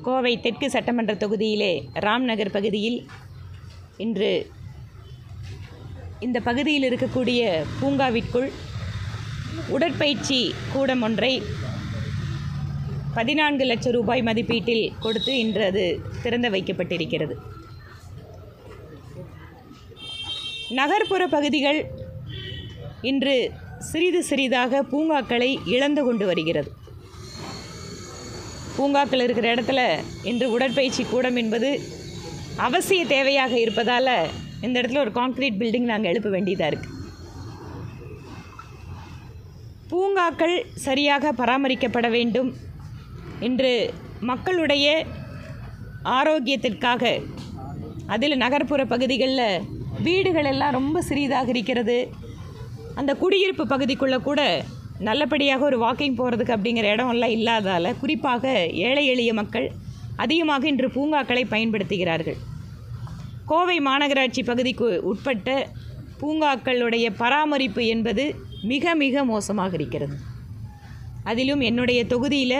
கோவை தெற்கு சட்டமன்ற தொகுதியிலே ராம்நகர் பகுதியில் இன்று இந்த பகுதியில் இருக்கக்கூடிய பூங்காவிற்குள் உடற்பயிற்சி கூடம் ஒன்றை 14 லட்சம் ரூபாய் மதிப்பீட்டில் கொடுத்து இன்று அது திறந்து வைக்கப்பட்டிருக்கிறது. நகர்ப்புற பகுதிகள் இன்று சிறிது சிறிதாக பூங்காக்களை இழந்து கொண்டு வருகிறது. பூங்காக்கள் இருக்கிற இடத்துல இன்று உடற்பயிற்சி கூடம் என்பது அவசிய தேவையாக இருப்பதால் இந்த இடத்துல ஒரு கான்கிரீட் பில்டிங் நாங்கள் எழுப்ப வேண்டியதாக இருக்குது. பூங்காக்கள் சரியாக பராமரிக்கப்பட வேண்டும் என்று மக்களுடைய ஆரோக்கியத்திற்காக, அதில் நகர்ப்புற பகுதிகளில் வீடுகள் எல்லாம் ரொம்ப சிறிதாக இருக்கிறது. அந்த குடியிருப்பு பகுதிக்குள்ளே கூட நல்லபடியாக ஒரு வாக்கிங் போகிறதுக்கு அப்படிங்கிற இடமெல்லாம் இல்லாதால் குறிப்பாக ஏழை எளிய மக்கள் அதிகமாக இன்று பூங்காக்களை பயன்படுத்துகிறார்கள். கோவை மாநகராட்சி பகுதிக்கு உட்பட்ட பூங்காக்களுடைய பராமரிப்பு என்பது மிக மிக மோசமாக இருக்கிறது. அதிலும் என்னுடைய தொகுதியில்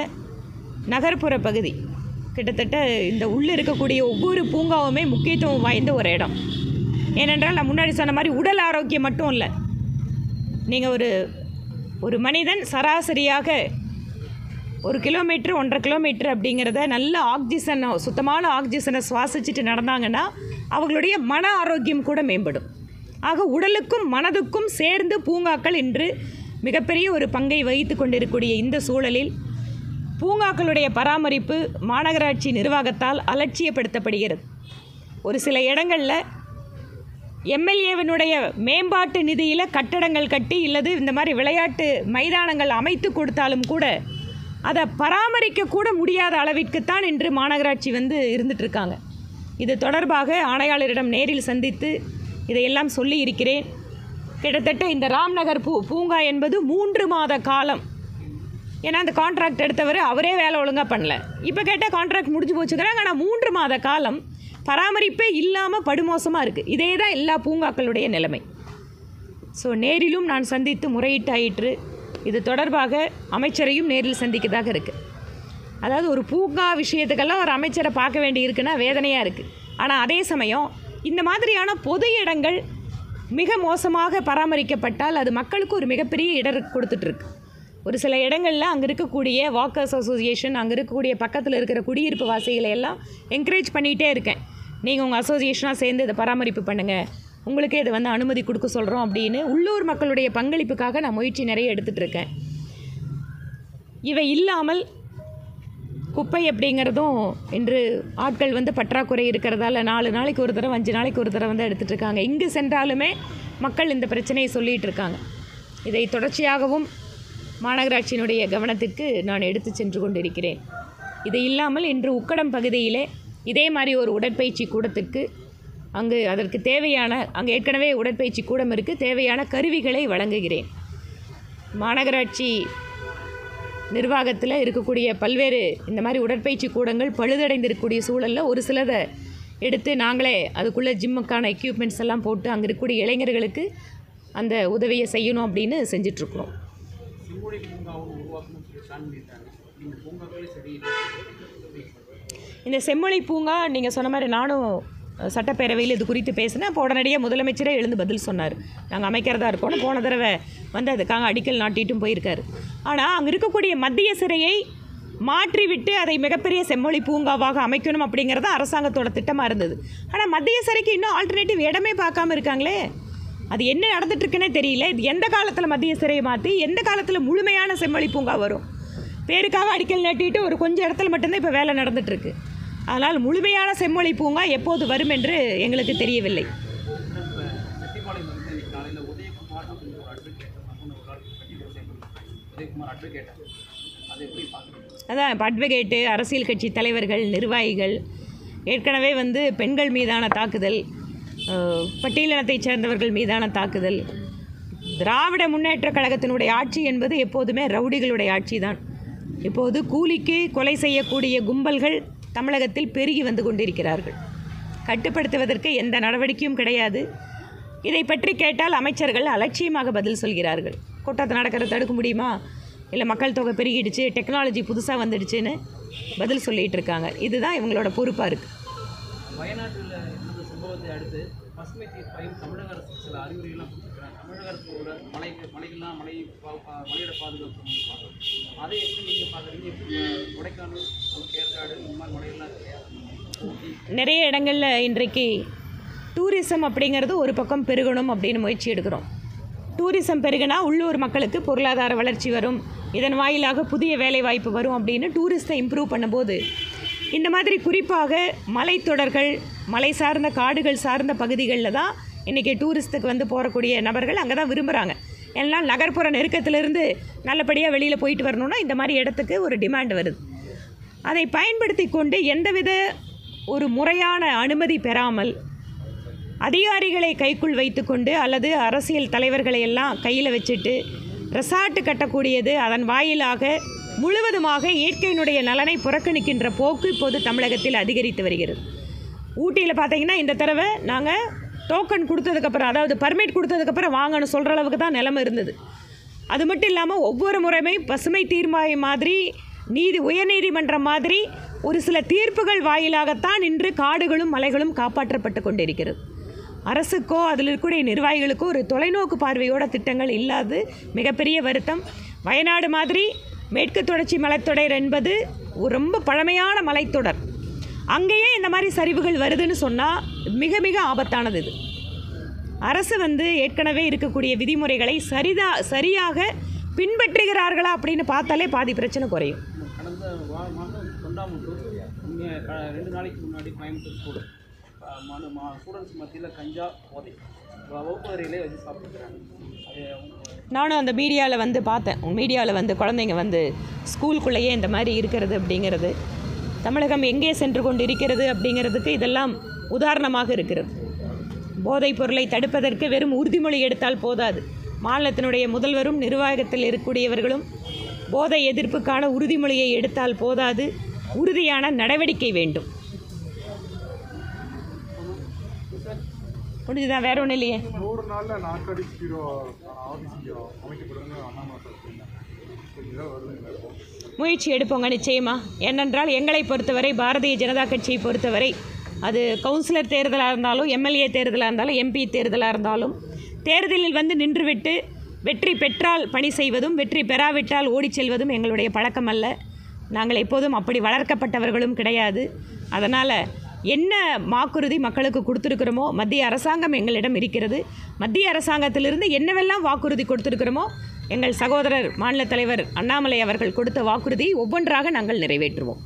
நகர்ப்புற பகுதி கிட்டத்தட்ட இந்த உள்ளே இருக்கக்கூடிய ஒவ்வொரு பூங்காவுமே முக்கியத்துவம் வாய்ந்த ஒரு இடம். ஏனென்றால் நான் முன்னாடி சொன்ன மாதிரி உடல் ஆரோக்கியம் மட்டும் இல்லை, நீங்கள் ஒரு மனிதன் சராசரியாக 1 கிலோமீட்டர் 1.5 கிலோமீட்டர் அப்படிங்கிறத நல்ல ஆக்சிஜன், சுத்தமான ஆக்சிஜனை சுவாசிச்சுட்டு நடந்தாங்கன்னா அவங்களுடைய மன ஆரோக்கியம் கூட மேம்படும். ஆக உடலுக்கும் மனதுக்கும் சேர்ந்து பூங்காக்கள் இன்று மிகப்பெரிய ஒரு பங்கை வகித்து கொண்டிருக்கக்கூடிய இந்த சூழலில் பூங்காக்களுடைய பராமரிப்பு மாநகராட்சி நிர்வாகத்தால் அலட்சியப்படுத்தப்படுகிறது. ஒரு சில இடங்களில் எம்எல்ஏவினுடைய மேம்பாட்டு நிதியில் கட்டடங்கள் கட்டி இல்லது இந்த மாதிரி விளையாட்டு மைதானங்கள் அமைத்து கொடுத்தாலும் கூட அதை பராமரிக்கக்கூட முடியாத அளவிற்குத்தான் இன்று மாநகராட்சி இருந்துகிட்ருக்காங்க. இது தொடர்பாக ஆணையாளரிடம் நேரில் சந்தித்து இதையெல்லாம் சொல்லி இருக்கிறேன். கிட்டத்தட்ட இந்த ராம்நகர் பூங்கா என்பது 3 மாத காலம், ஏன்னா அந்த கான்ட்ராக்ட் எடுத்தவர் அவரே வேலை ஒழுங்காக பண்ணல. இப்போ கேட்டால் கான்ட்ராக்ட் முடிஞ்சு போச்சுக்கிறாங்க. ஆனால் 3 மாத காலம் பராமரிப்பே இல்லாமல் படுமோசமாக இருக்குது. இதே தான் எல்லா பூங்காக்களுடைய நிலைமை. ஸோ நேரிலும் நான் சந்தித்து முறையிட்டாயிற்று. இது தொடர்பாக அமைச்சரையும் நேரில் சந்திக்கதாக இருக்குது. அதாவது ஒரு பூங்கா விஷயத்துக்கெல்லாம் ஒரு அமைச்சரை பார்க்க வேண்டி இருக்குன்னா வேதனையாக இருக்குது. ஆனால் அதே சமயம் இந்த மாதிரியான பொது இடங்கள் மிக மோசமாக பராமரிக்கப்பட்டால் அது மக்களுக்கு ஒரு மிகப்பெரிய இடர் கொடுத்துட்ருக்கு. ஒரு சில இடங்களில் அங்கே இருக்கக்கூடிய வாக்கர்ஸ் அசோசியேஷன், அங்கே இருக்கக்கூடிய பக்கத்தில் இருக்கிற குடியிருப்பு வாசிகளை எல்லாம் என்கரேஜ் பண்ணிகிட்டே இருக்கேன். நீங்கள் உங்கள் அசோசியேஷனாக சேர்ந்து இதை பராமரிப்பு பண்ணுங்கள், உங்களுக்கே இதை அனுமதி கொடுக்க சொல்கிறோம் அப்படின்னு உள்ளூர் மக்களுடைய பங்களிப்புக்காக நான் முயற்சி நிறைய எடுத்துகிட்டு இருக்கேன். இவை இல்லாமல் குப்பை அப்படிங்கிறதும் இன்று ஆட்கள் பற்றாக்குறை இருக்கிறதால 4 நாளைக்கு ஒரு தடவை 5 நாளைக்கு ஒரு தடவை எடுத்துகிட்டு இருக்காங்க. இங்கு சென்றாலுமே மக்கள் இந்த பிரச்சனையை சொல்லிகிட்டு இருக்காங்க. இதை தொடர்ச்சியாகவும் மாநகராட்சியினுடைய கவனத்திற்கு நான் எடுத்து சென்று கொண்டிருக்கிறேன். இது இல்லாமல் இன்று உக்கடம் பகுதியிலே இதே மாதிரி ஒரு உடற்பயிற்சி கூடத்திற்கு அதற்கு தேவையான, அங்கே ஏற்கனவே உடற்பயிற்சி கூடம் இருக்குது, தேவையான கருவிகளை வழங்குகிறேன். மாநகராட்சி நிர்வாகத்தில் இருக்கக்கூடிய பல்வேறு இந்த மாதிரி உடற்பயிற்சி கூடங்கள் பழுதடைந்திருக்கக்கூடிய சூழலில் ஒரு சிலதை எடுத்து நாங்களே அதுக்குள்ளே ஜிம்முக்கான எக்யூப்மெண்ட்ஸ் எல்லாம் போட்டு அங்கே இருக்கக்கூடிய இளைஞர்களுக்கு அந்த உதவியை செய்யணும் அப்படின்னு செஞ்சிட்ருக்குறோம். இந்த செம்மொழி பூங்கா நீங்கள் சொன்ன மாதிரி நானும் சட்டப்பேரவையில் இது குறித்து பேசினேன். அப்போ உடனடியாக முதலமைச்சரே எழுந்து பதில் சொன்னார், நாங்கள் அமைக்கிறதா இருக்கோன்னு. போன தடவை அதுக்காக அடிக்கல் நாட்டிட்டும் போயிருக்காரு. ஆனால் அங்கே இருக்கக்கூடிய மத்திய சிறையை மாற்றிவிட்டு அதை மிகப்பெரிய செம்மொழி பூங்காவாக அமைக்கணும் அப்படிங்கிறது அரசாங்கத்தோட திட்டமாக இருந்தது. ஆனால் மத்திய சிறைக்கு இன்னும் ஆல்டர்னேட்டிவ் இடமே பார்க்காம இருக்காங்களே. அது என்ன நடந்துட்டுருக்குன்னே தெரியல. இது எந்த காலத்தில் மத்திய சிறையை மாற்றி எந்த காலத்தில் முழுமையான செம்மொழி பூங்கா வரும்? பேருக்காக அடிக்கல் நாட்டிட்டு ஒரு கொஞ்சம் இடத்துல மட்டும்தான் இப்போ வேலை நடந்துகிட்ருக்கு. அதனால் முழுமையான செம்மொழி பூங்கா எப்போது வரும் என்று எங்களுக்கு தெரியவில்லை. அதான் இப்போ அட்வொகேட்டு, அரசியல் கட்சி தலைவர்கள், நிர்வாகிகள் ஏற்கனவே பெண்கள் மீதான தாக்குதல், பட்டியலினத்தைச் சேர்ந்தவர்கள் மீதான தாக்குதல். திராவிட முன்னேற்றக் கழகத்தினுடைய ஆட்சி என்பது எப்போதுமே ரவுடிகளுடைய ஆட்சி தான். இப்போது கூலிக்கு கொலை செய்யக்கூடிய கும்பல்கள் தமிழகத்தில் பெருகி வந்து கொண்டிருக்கிறார்கள். கட்டுப்படுத்துவதற்கு எந்த நடவடிக்கையும் கிடையாது. இதை பற்றி கேட்டால் அமைச்சர்கள் அலட்சியமாக பதில் சொல்கிறார்கள். கூட்டத்தை நடக்கிறத தடுக்க முடியுமா? இல்லை மக்கள் தொகை பெருகிடுச்சு, டெக்னாலஜி புதுசாக வந்துடுச்சுன்னு பதில் சொல்லிகிட்டு இருக்காங்க. இதுதான் இவங்களோட பொறுப்பாக இருக்குது. வயநாட்டில் இந்த சம்பவத்தை அடுத்து பசுமை தீர்ப்பாயம் தமிழக அரசு சில அறிவுரைகள்லாம் கொடுத்துருக்காங்க. தமிழக அரசோட மலையோட பாதுகாப்பு அதை எப்படி நீங்கள் பார்க்குறீங்க? கொடைக்கானல், ஏற்காடு இந்த மாதிரி மலைகள்லாம் கிடையாது. நிறைய இடங்களில் இன்றைக்கு டூரிசம் அப்படிங்கிறது ஒரு பக்கம் பெருகணும் அப்படின்னு முயற்சி எடுக்கிறோம். டூரிசம் பெருகினா உள்ளூர் மக்களுக்கு பொருளாதார வளர்ச்சி வரும், இதன் வாயிலாக புதிய வேலைவாய்ப்பு வரும் அப்படின்னு டூரிஸ்ட்டை இம்ப்ரூவ் பண்ணும்போது இந்த மாதிரி குறிப்பாக மலைத்தொடர்கள், மலை சார்ந்த காடுகள் சார்ந்த பகுதிகளில் தான் இன்றைக்கி டூரிஸ்ட்டுக்கு வந்து போகக்கூடிய நபர்கள் அங்கே தான் விரும்புகிறாங்க. ஏன்னா நகர்ப்புற நெருக்கத்திலிருந்து நல்லபடியாக வெளியில் போயிட்டு வரணுன்னா இந்த மாதிரி இடத்துக்கு ஒரு டிமாண்ட் வருது. அதை பயன்படுத்தி கொண்டு எந்தவித ஒரு முறையான அனுமதி பெறாமல் அதிகாரிகளை கைக்குள் வைத்துக்கொண்டு அல்லது அரசியல் தலைவர்களை எல்லாம் கையில் வச்சுட்டு ரெசார்ட்டு கட்டக்கூடியது, அதன் வாயிலாக முழுவதுமாக இயற்கையினுடைய நலனை புறக்கணிக்கின்ற போக்கு இப்போது தமிழகத்தில் அதிகரித்து வருகிறது. ஊட்டியில் பார்த்திங்கன்னா இந்த தடவை நாங்கள் டோக்கன் கொடுத்ததுக்கப்புறம், அதாவது பர்மிட் கொடுத்ததுக்கப்புறம் வாங்கன்னு சொல்கிற அளவுக்கு தான் நிலைமை இருந்தது. அது மட்டும் இல்லாமல் ஒவ்வொரு முறையுமே பசுமை தீர்மானம் மாதிரி உயர்நீதிமன்றம் மாதிரி ஒரு சில தீர்ப்புகள் வாயிலாகத்தான் இன்று காடுகளும் மலைகளும் காப்பாற்றப்பட்டு கொண்டிருக்கிறது. அரசுக்கோ அதில் இருக்கக்கூடிய நிர்வாகிகளுக்கோ ஒரு தொலைநோக்கு பார்வையோட திட்டங்கள் இல்லாது மிகப்பெரிய வருத்தம். வயநாடு மாதிரி மேற்கு தொடர்ச்சி மலைத்தொடர் என்பது ரொம்ப பழமையான மலைத்தொடர். அங்கேயே இந்த மாதிரி சரிவுகள் வருதுன்னு சொன்னால் மிக மிக ஆபத்தானது. இது அரசு ஏற்கனவே இருக்கக்கூடிய விதிமுறைகளை சரியாக பின்பற்றுகிறார்களா அப்படின்னு பார்த்தாலே பாதி பிரச்சனை குறையும். கடந்த மாதம் தொண்டாமுத்தூர் 2 நாளைக்கு முன்னாடி கோயம்புத்தூர் ஸ்டூடெண்ட்ஸ் மத்தியில் கஞ்சா போதை வகுப்பு அறையிலே வச்சு சாப்பிட்டுக்கிறாங்க. நானும் அந்த மீடியாவில் பார்த்தேன். மீடியாவில் குழந்தைங்க ஸ்கூலுக்குள்ளேயே இந்த மாதிரி இருக்கிறது அப்படிங்கிறது, தமிழகம் எங்கே சென்று கொண்டு இருக்கிறது அப்படிங்கிறதுக்கு இதெல்லாம் உதாரணமாக இருக்கிறது. போதைப் பொருளை தடுப்பதற்கு வெறும் உறுதிமொழி எடுத்தால் போதாது. மாநிலத்தினுடைய முதல்வரும் நிர்வாகத்தில் இருக்கக்கூடியவர்களும் போதை எதிர்ப்புக்கான உறுதிமொழியை எடுத்தால் போதாது, உறுதியான நடவடிக்கை வேண்டும். முடிஞ்சுதான், வேற ஒன்றும் இல்லையே. 100 நாளில் நாற்காலி முயற்சி எடுப்போங்க நிச்சயமா. ஏனென்றால் எங்களை பொறுத்தவரை, பாரதிய ஜனதா கட்சியை பொறுத்தவரை, அது கவுன்சிலர் தேர்தலாக இருந்தாலும், எம்எல்ஏ தேர்தலாக இருந்தாலும், எம்பி தேர்தலாக இருந்தாலும், தேர்தலில் நின்றுவிட்டு வெற்றி பெற்றால் பணி செய்வதும் வெற்றி பெறாவிட்டால் ஓடி செல்வதும் எங்களுடைய பழக்கம் அல்ல. நாங்கள் எப்போதும் அப்படி வளர்க்கப்பட்டவர்களும் கிடையாது. அதனால் என்ன வாக்குறுதி மக்களுக்கு கொடுத்துருக்கிறோமோ, மத்திய அரசாங்கம் எங்களிடம் இருக்கிறது. மத்திய அரசாங்கத்திலிருந்து என்னவெல்லாம் வாக்குறுதி கொடுத்துருக்கிறோமோ, எங்கள் சகோதரர் மாநில தலைவர் அண்ணாமலை அவர்கள் கொடுத்த வாக்குறுதியை ஒவ்வொன்றாக நாங்கள் நிறைவேற்றுவோம்.